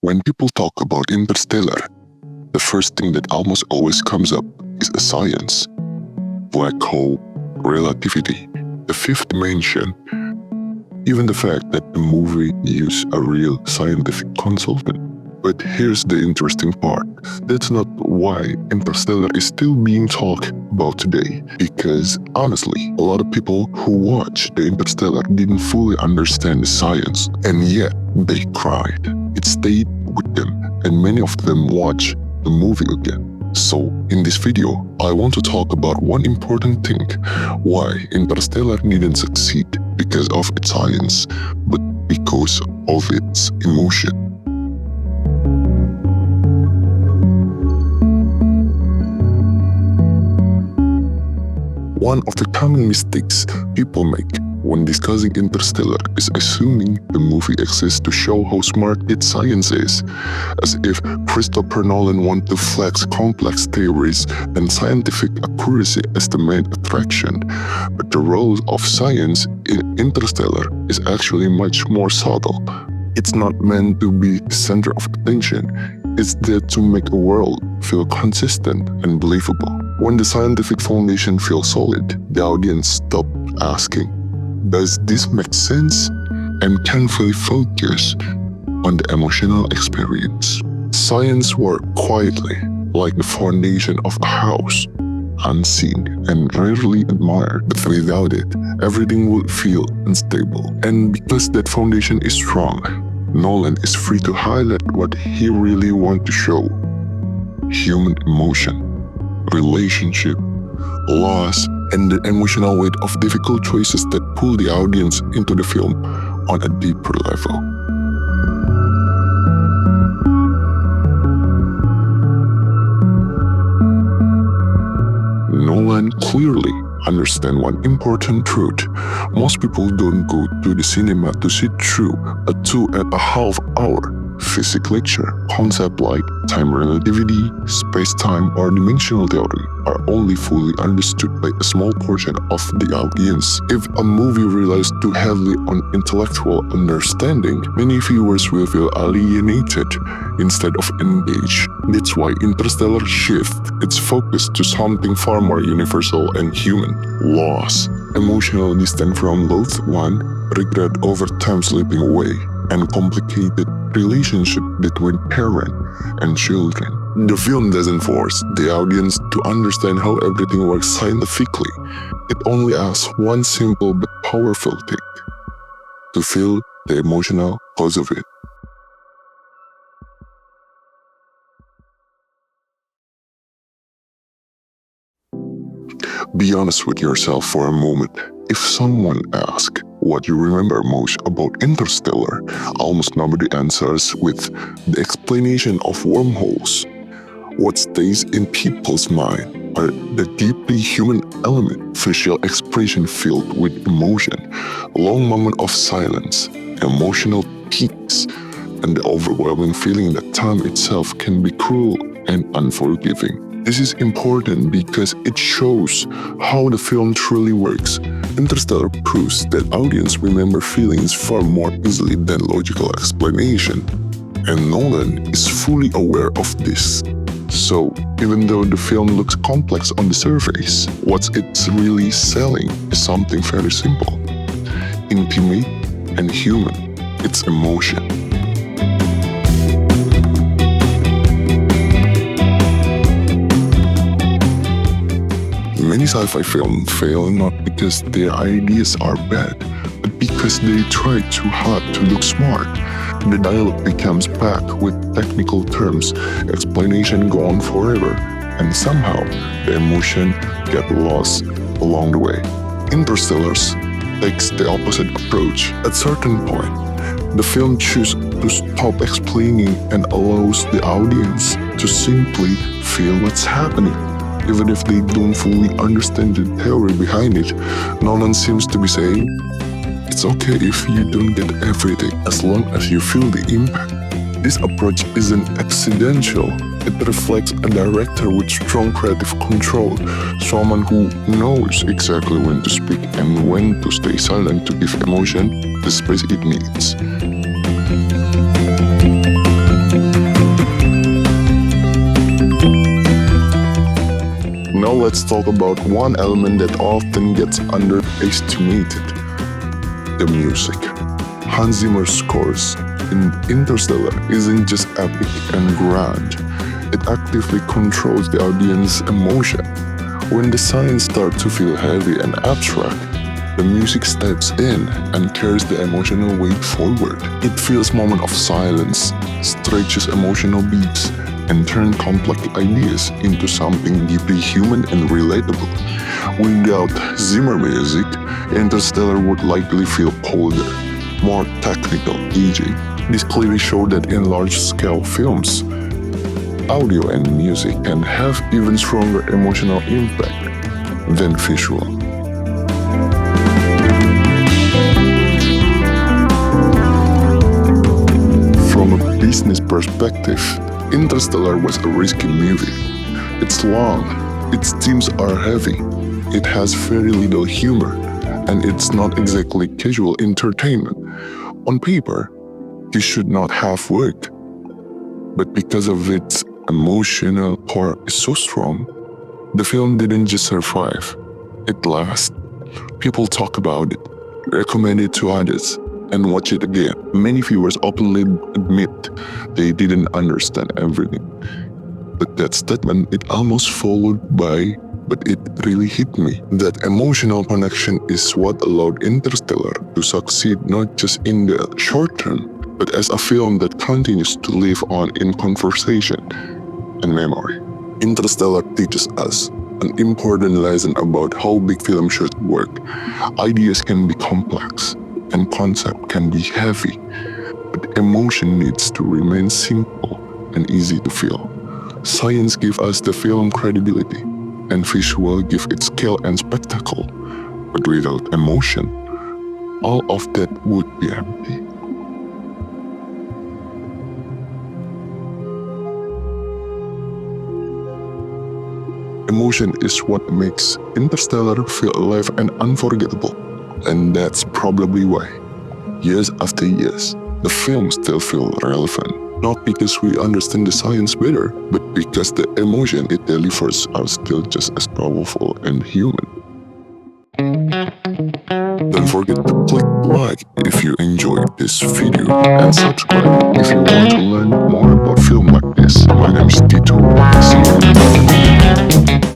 When people talk about Interstellar, the first thing that almost always comes up is a science. Black hole, relativity, the fifth dimension, even the fact that the movie used a real scientific consultant. But here's the interesting part. That's not why Interstellar is still being talked about today. Because honestly, a lot of people who watched the Interstellar didn't fully understand the science. And yet, they cried. It stayed with them. And many of them watched the movie again. So, in this video, I want to talk about one important thing. Why Interstellar didn't succeed because of its science, but because of its emotion. One of the common mistakes people make when discussing Interstellar is assuming the movie exists to show how smart its science is, as if Christopher Nolan wanted to flex complex theories and scientific accuracy as the main attraction. But the role of science in Interstellar is actually much more subtle. It's not meant to be the center of attention. It's there to make a world feel consistent and believable. When the scientific foundation feels solid, the audience stops asking, does this make sense? And can fully focus on the emotional experience. Science works quietly, like the foundation of a house, unseen and rarely admired, but without it, everything would feel unstable. And because that foundation is strong, Nolan is free to highlight what he really wants to show. Human emotion, relationship, loss, and the emotional weight of difficult choices that pull the audience into the film on a deeper level. Nolan clearly understands one important truth. Most people don't go to the cinema to sit through a 2.5-hour physics lecture. Concepts like time relativity, space-time, or dimensional theory are only fully understood by a small portion of the audience. If a movie relies too heavily on intellectual understanding, many viewers will feel alienated instead of engaged. That's why Interstellar shifts its focus to something far more universal and human: loss, emotional distance from loved one, regret over time slipping away, and complicated relationship between parent and children. The film doesn't force the audience to understand how everything works scientifically. It only asks one simple but powerful thing: to feel the emotional cause of it. Be honest with yourself for a moment. If someone asks what you remember most about Interstellar, almost nobody answers with the explanation of wormholes. What stays in people's mind are the deeply human element, facial expression filled with emotion, long moment of silence, emotional peaks, and the overwhelming feeling that time itself can be cruel and unforgiving. This is important because it shows how the film truly works. Interstellar proves that audience remember feelings far more easily than logical explanation. And Nolan is fully aware of this. So, even though the film looks complex on the surface, what it's really selling is something very simple, intimate and human. It's emotion. Many sci-fi films fail not because their ideas are bad, but because they try too hard to look smart. The dialogue becomes packed with technical terms, explanation go on forever, and somehow the emotion gets lost along the way. Interstellar takes the opposite approach. At certain point, the film chooses to stop explaining and allows the audience to simply feel what's happening. Even if they don't fully understand the theory behind it, Nolan seems to be saying, it's okay if you don't get everything as long as you feel the impact. This approach isn't accidental. It reflects a director with strong creative control, someone who knows exactly when to speak and when to stay silent to give emotion the space it needs. let's talk about one element that often gets underestimated: the music. Hans Zimmer's scores in Interstellar isn't just epic and grand, it actively controls the audience's emotion. When the science starts to feel heavy and abstract, the music steps in and carries the emotional weight forward. It fills moments of silence, stretches emotional beats, and turns complex ideas into something deeply human and relatable. Without Zimmer music, Interstellar would likely feel colder, more technical, aging. This clearly shows that in large-scale films, audio and music can have even stronger emotional impact than visual. From a business perspective, Interstellar was a risky movie. It's long, its themes are heavy, it has very little humor, and it's not exactly casual entertainment. On paper, this should not have worked, but because of its emotional core is so strong, the film didn't just survive, it lasted. People talk about it, recommend it to others, and watch it again. Many viewers openly admit they didn't understand everything. But that statement, it almost followed by, but it really hit me. That emotional connection is what allowed Interstellar to succeed not just in the short term, but as a film that continues to live on in conversation and memory. Interstellar teaches us an important lesson about how big film should work. Ideas can be complex, and concept can be heavy, but emotion needs to remain simple and easy to feel. Science gives us the film credibility, and visual give it scale and spectacle. But without emotion, all of that would be empty. Emotion is what makes Interstellar feel alive and unforgettable. And that's probably why, years after years, the film still feels relevant. Not because we understand the science better, but because the emotion it delivers are still just as powerful and human. Don't forget to click like if you enjoyed this video and subscribe if you want to learn more about film like this. My name is Dhitto. See you in the next video.